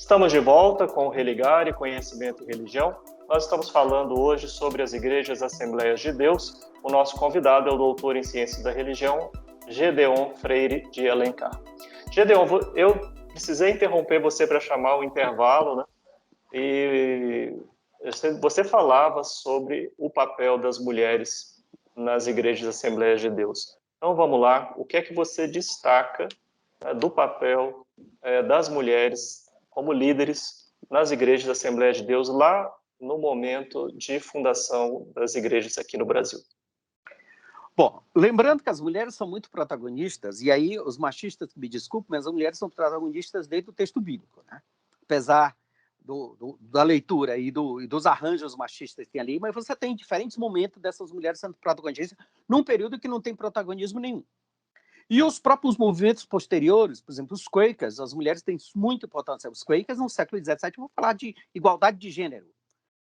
Estamos de volta com o Religar e Conhecimento e Religião. Nós estamos falando hoje sobre as Igrejas Assembleias de Deus. O nosso convidado é o doutor em Ciências da Religião, Gedeon Freire de Alencar. Gedeon, eu precisei interromper você para chamar o intervalo, né? E você falava sobre o papel das mulheres nas Igrejas Assembleias de Deus. Então vamos lá, o que é que você destaca do papel das mulheres como líderes nas Igrejas Assembleias de Deus lá no momento de fundação das igrejas aqui no Brasil? Bom, lembrando que as mulheres são muito protagonistas, e aí os machistas me desculpem, mas as mulheres são protagonistas desde o texto bíblico, né? Apesar da leitura e dos arranjos machistas que tem ali, mas você tem diferentes momentos dessas mulheres sendo protagonistas num período que não tem protagonismo nenhum. E os próprios movimentos posteriores, por exemplo, os Quakers, as mulheres têm muita importância. Os Quakers, no século XVII, vão falar de igualdade de gênero.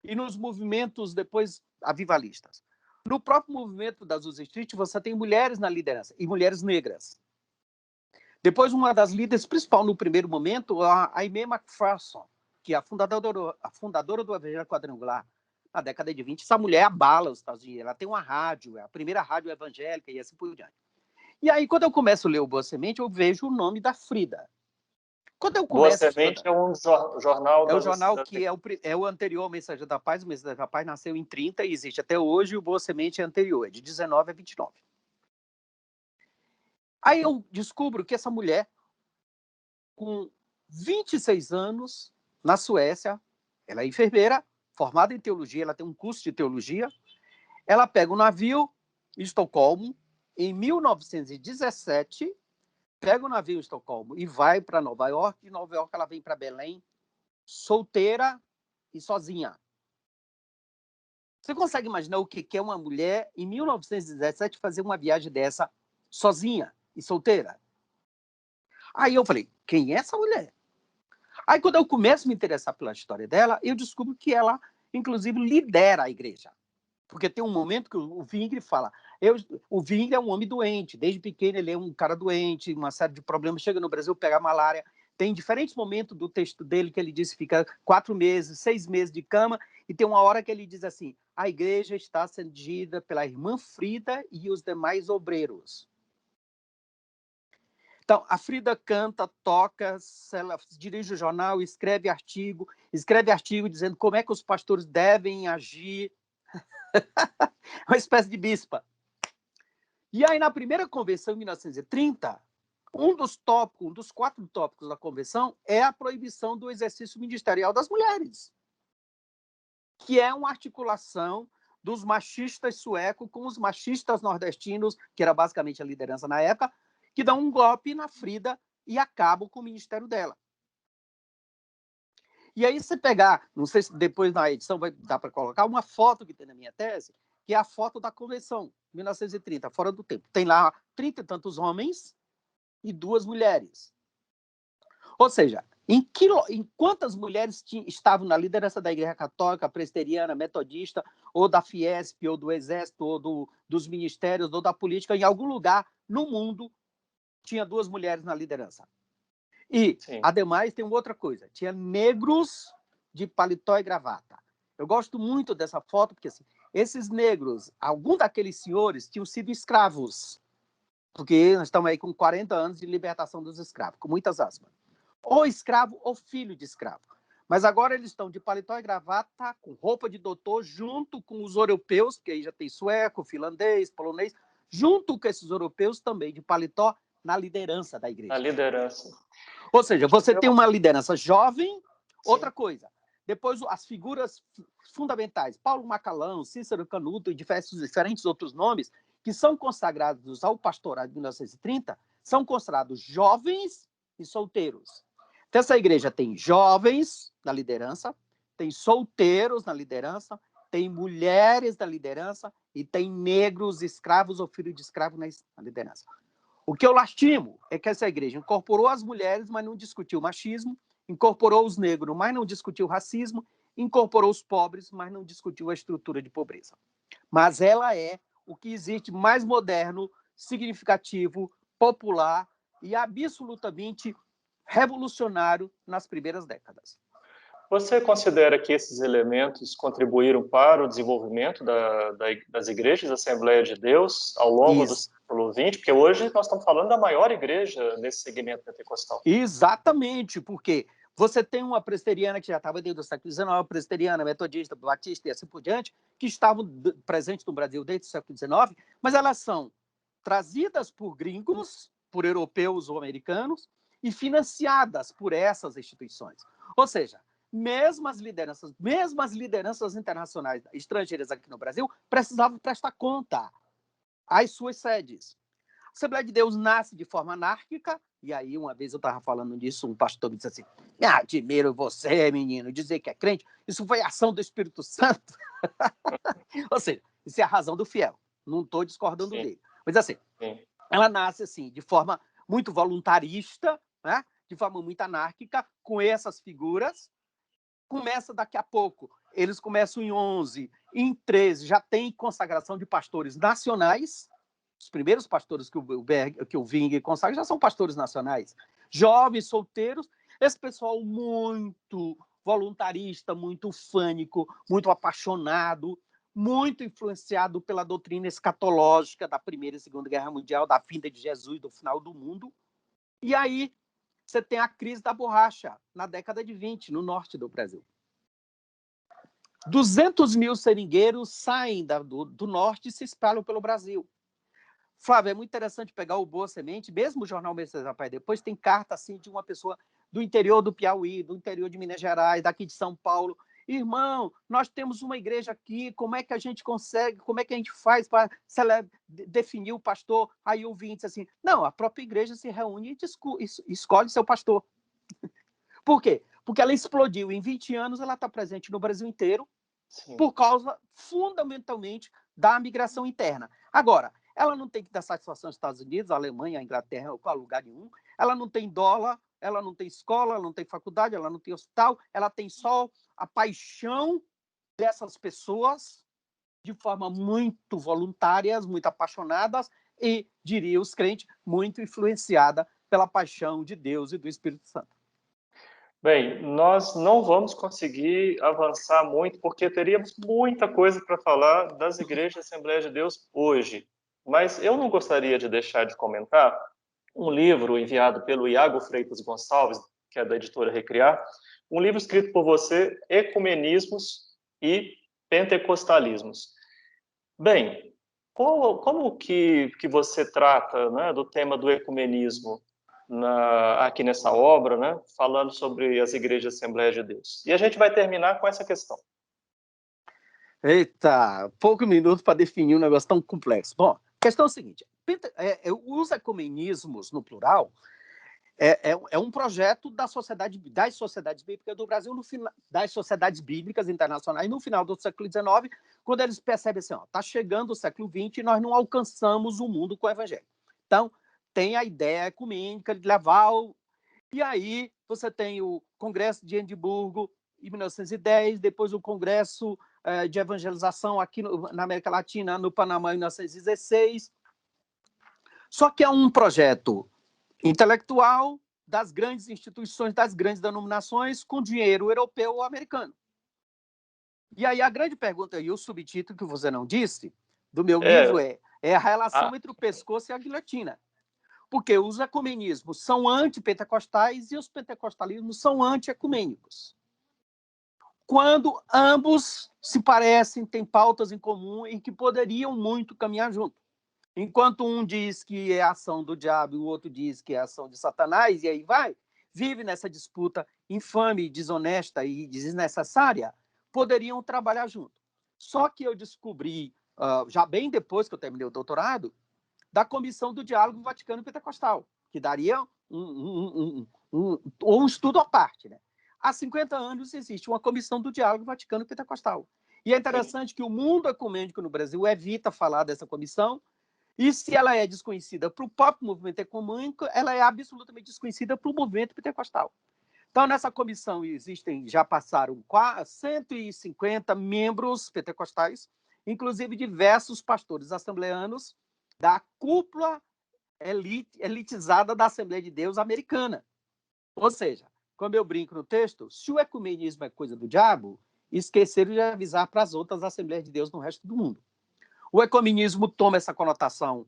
E nos movimentos depois avivalistas. No próprio movimento da Azusa Street, você tem mulheres na liderança, e mulheres negras. Depois, uma das líderes principal no primeiro momento, a Aimee McPherson, que é a fundadora do Evangelho Quadrangular, na década de 20. Essa mulher abala os Estados Unidos. Ela tem uma rádio, é a primeira rádio evangélica e assim por diante. E aí, quando eu começo a ler o Boa Semente, eu vejo o nome da Frida. Quando eu começo Boa Semente é um jornal... É o jornal que é o anterior ao Mensageiro da Paz. O Mensageiro da Paz nasceu em 30 e existe até hoje. O Boa Semente é anterior, é de 19 a 29. Aí eu descubro que essa mulher, com 26 anos, na Suécia, ela é enfermeira, formada em teologia, ela tem um curso de teologia, ela pega um navio em Estocolmo, em 1917, pega o navio em Estocolmo e vai para Nova York. De Nova York ela vem para Belém, solteira e sozinha. Você consegue imaginar o que é uma mulher, em 1917, fazer uma viagem dessa sozinha e solteira? Aí eu falei, quem é essa mulher? Aí quando eu começo a me interessar pela história dela, eu descubro que ela, inclusive, lidera a igreja. Porque tem um momento que o Zwingli fala, o Zwingli é um homem doente, desde pequeno ele é um cara doente, uma série de problemas, chega no Brasil, pega malária. Tem diferentes momentos do texto dele que ele diz que fica 4 meses, 6 meses de cama, e tem uma hora que ele diz assim, a igreja está sendo dirigida pela irmã Frida e os demais obreiros. Então, a Frida canta, toca, ela dirige o jornal, escreve artigo dizendo como é que os pastores devem agir. Uma espécie de bispa. E aí, na primeira convenção, em 1930, um dos 4 tópicos da convenção é a proibição do exercício ministerial das mulheres, que é uma articulação dos machistas suecos com os machistas nordestinos, que era basicamente a liderança na época, que dão um golpe na Frida e acabam com o ministério dela. E aí você pegar, não sei se depois na edição vai dar para colocar, uma foto que tem na minha tese, que é a foto da convenção, 1930, fora do tempo. Tem lá 30 e tantos homens e 2 mulheres. Ou seja, em quantas mulheres estavam na liderança da Igreja Católica, Presbiteriana, Metodista, ou da Fiesp, ou do Exército, ou dos ministérios, ou da política, em algum lugar no mundo tinha 2 mulheres na liderança. E, sim, ademais, tem outra coisa. Tinha negros de paletó e gravata. Eu gosto muito dessa foto, porque assim, esses negros, alguns daqueles senhores tinham sido escravos. Porque nós estamos aí com 40 anos de libertação dos escravos, com muitas aspas. Ou escravo ou filho de escravo. Mas agora eles estão de paletó e gravata, com roupa de doutor, junto com os europeus, que aí já tem sueco, finlandês, polonês, junto com esses europeus também de paletó, na liderança da igreja. Na liderança. Ou seja, você tem uma liderança jovem. Sim. Outra coisa, depois as figuras fundamentais, Paulo Macalão, Cícero Canuto e diferentes outros nomes, que são consagrados ao pastorado de 1930, são considerados jovens e solteiros. Então, essa igreja tem jovens na liderança, tem solteiros na liderança, tem mulheres na liderança e tem negros, escravos ou filhos de escravos na liderança. O que eu lastimo é que essa igreja incorporou as mulheres, mas não discutiu o machismo, incorporou os negros, mas não discutiu o racismo, incorporou os pobres, mas não discutiu a estrutura de pobreza. Mas ela é o que existe mais moderno, significativo, popular e absolutamente revolucionário nas primeiras décadas. Você considera que esses elementos contribuíram para o desenvolvimento das igrejas da Assembleia de Deus ao longo do Isso. século XX? Porque hoje nós estamos falando da maior igreja nesse segmento pentecostal. Exatamente, porque você tem uma presbiteriana que já estava desde o século XIX, presbiteriana, metodista, batista e assim por diante, que estavam presentes no Brasil desde o século XIX, mas elas são trazidas por gringos, por europeus ou americanos, e financiadas por essas instituições. Ou seja, mesmo as lideranças internacionais estrangeiras aqui no Brasil precisavam prestar conta às suas sedes. A Assembleia de Deus nasce de forma anárquica, e aí uma vez eu estava falando disso, um pastor me disse assim, admiro você, menino, dizer que é crente, isso foi ação do Espírito Santo. Ou seja, isso é a razão do fiel, não estou discordando Sim. dele. Mas assim, Sim. ela nasce assim, de forma muito voluntarista, né? De forma muito anárquica, com essas figuras. Começa daqui a pouco, eles começam em 11, em 13 já tem consagração de pastores nacionais. Os primeiros pastores que o Ving consagra já são pastores nacionais. Jovens, solteiros, esse pessoal muito voluntarista, muito fânico, muito apaixonado, muito influenciado pela doutrina escatológica da Primeira e Segunda Guerra Mundial, da vinda de Jesus, do final do mundo. E aí você tem a crise da borracha, na década de 20, no norte do Brasil. 200 mil seringueiros saem do norte e se espalham pelo Brasil. Flávio, é muito interessante pegar o Boa Semente, mesmo o jornal Messias da Paz depois, tem carta assim, de uma pessoa do interior do Piauí, do interior de Minas Gerais, daqui de São Paulo. Irmão, nós temos uma igreja aqui, como é que a gente consegue, como é que a gente faz para definir o pastor? Aí o Vim disse assim, não, a própria igreja se reúne e escolhe seu pastor. Por quê? Porque ela explodiu. Em 20 anos, ela está presente no Brasil inteiro, sim, por causa, fundamentalmente, da migração interna. Agora, ela não tem que dar satisfação aos Estados Unidos, à Alemanha, à Inglaterra, ou a lugar nenhum. Ela não tem dólar, ela não tem escola, ela não tem faculdade, ela não tem hospital, ela tem só a paixão dessas pessoas, de forma muito voluntárias, muito apaixonadas, e, diria os crentes, muito influenciada pela paixão de Deus e do Espírito Santo. Bem, nós não vamos conseguir avançar muito, porque teríamos muita coisa para falar das igrejas da Assembleia de Deus hoje. Mas eu não gostaria de deixar de comentar um livro enviado pelo Iago Freitas Gonçalves, que é da editora Recriar, um livro escrito por você, Ecumenismos e Pentecostalismos. Bem, como que você trata, né, do tema do ecumenismo aqui nessa obra, né, falando sobre as igrejas Assembleia de Deus? E a gente vai terminar com essa questão. Eita, pouco minuto para definir um negócio tão complexo. Bom, a questão é a seguinte, os ecumenismos, no plural, é um projeto das sociedades bíblicas do Brasil, das sociedades bíblicas internacionais, no final do século XIX, quando eles percebem assim, está chegando o século XX e nós não alcançamos o mundo com o evangelho. Então, tem a ideia ecumênica de levar E aí você tem o Congresso de Edimburgo, em 1910, depois o Congresso de Evangelização aqui na América Latina, no Panamá, em 1916. Só que é um projeto intelectual das grandes instituições, das grandes denominações, com dinheiro europeu ou americano. E aí a grande pergunta, e o subtítulo que você não disse, do meu livro é a relação entre o pescoço e a guilhotina. Porque os ecumenismos são antipentecostais e os pentecostalismos são anti-ecumênicos. Quando ambos se parecem, têm pautas em comum e que poderiam muito caminhar junto. Enquanto um diz que é ação do diabo e o outro diz que é ação de Satanás, e aí vai, vive nessa disputa infame, desonesta e desnecessária, poderiam trabalhar junto. Só que eu descobri, já bem depois que eu terminei o doutorado, da Comissão do Diálogo Vaticano Pentecostal, que daria um estudo à parte. Né? Há 50 anos existe uma Comissão do Diálogo Vaticano Pentecostal. E é interessante que o mundo ecumênico no Brasil evita falar dessa comissão, e se ela é desconhecida para o próprio movimento ecumênico, ela é absolutamente desconhecida para o movimento pentecostal. Então, nessa comissão já passaram 150 membros pentecostais, inclusive diversos pastores assembleanos da cúpula elitizada da Assembleia de Deus americana. Ou seja, como eu brinco no texto, se o ecumenismo é coisa do diabo, esqueceram de avisar para as outras Assembleias de Deus no resto do mundo. O ecumenismo toma essa conotação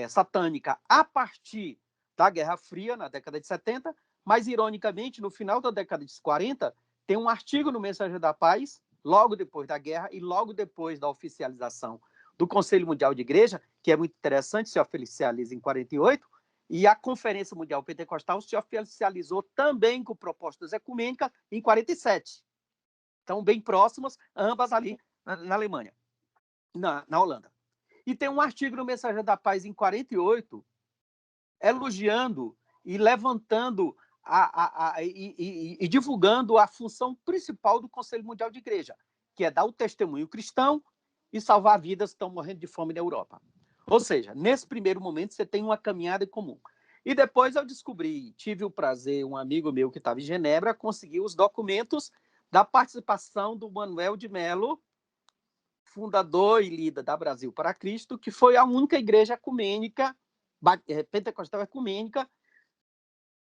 satânica a partir da Guerra Fria, na década de 70, mas, ironicamente, no final da década de 40, tem um artigo no Mensageiro da Paz, logo depois da guerra e logo depois da oficialização do Conselho Mundial de Igreja, que é muito interessante, se oficializa em 48, e a Conferência Mundial Pentecostal se oficializou também com propostas ecumênicas em 47. Então, bem próximas, ambas ali na Alemanha, na Holanda. E tem um artigo no Mensageiro da Paz em 48, elogiando e levantando e divulgando a função principal do Conselho Mundial de Igreja, que é dar o testemunho cristão e salvar vidas que estão morrendo de fome na Europa. Ou seja, nesse primeiro momento, você tem uma caminhada em comum. E depois eu descobri, tive o prazer, um amigo meu que estava em Genebra, conseguiu os documentos da participação do Manuel de Mello, fundador e líder da Brasil para Cristo, que foi a única igreja ecumênica, pentecostal ecumênica.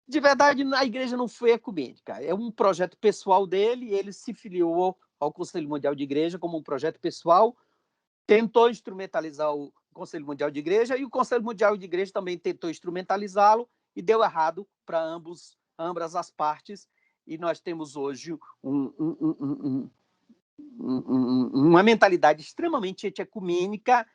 De verdade, a igreja não foi ecumênica. É um projeto pessoal dele, ele se filiou ao Conselho Mundial de Igreja como um projeto pessoal, tentou instrumentalizar o Conselho Mundial de Igreja, e o Conselho Mundial de Igreja também tentou instrumentalizá-lo, e deu errado para ambas as partes, e nós temos hoje uma mentalidade extremamente ecumênica,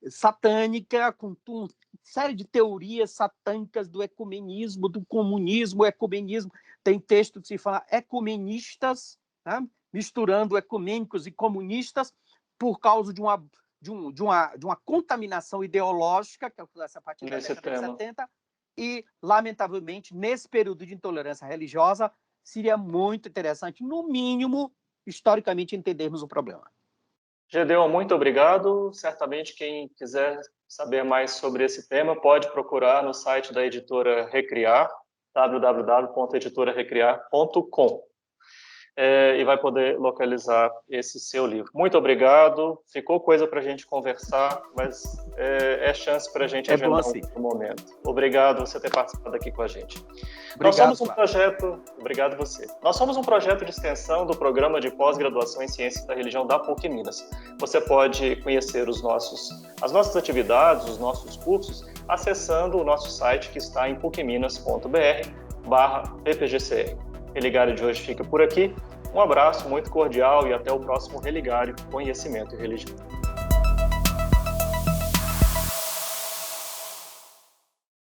satânica, com uma série de teorias satânicas do ecumenismo, do comunismo, ecumenismo. Tem texto que se fala ecumenistas, né? Misturando ecumênicos e comunistas, por causa de uma contaminação ideológica, que acontece a partir da década de 70, e, lamentavelmente, nesse período de intolerância religiosa, seria muito interessante, no mínimo, historicamente, entendermos o problema. Gedeon, muito obrigado. Certamente, quem quiser saber mais sobre esse tema, pode procurar no site da Editora Recriar, www.editorarecriar.com. E vai poder localizar esse seu livro. Muito obrigado. Ficou coisa para a gente conversar, mas é chance para a gente agendar um momento. Obrigado por você ter participado aqui com a gente. Obrigado, Obrigado você. Nós somos um projeto de extensão do Programa de Pós-Graduação em Ciências da Religião da PUC Minas. Você pode conhecer as nossas atividades, os nossos cursos, acessando o nosso site, que está em pucminas.br/ppgcr. Religário de hoje fica por aqui. Um abraço muito cordial e até o próximo Religário Conhecimento e Religião.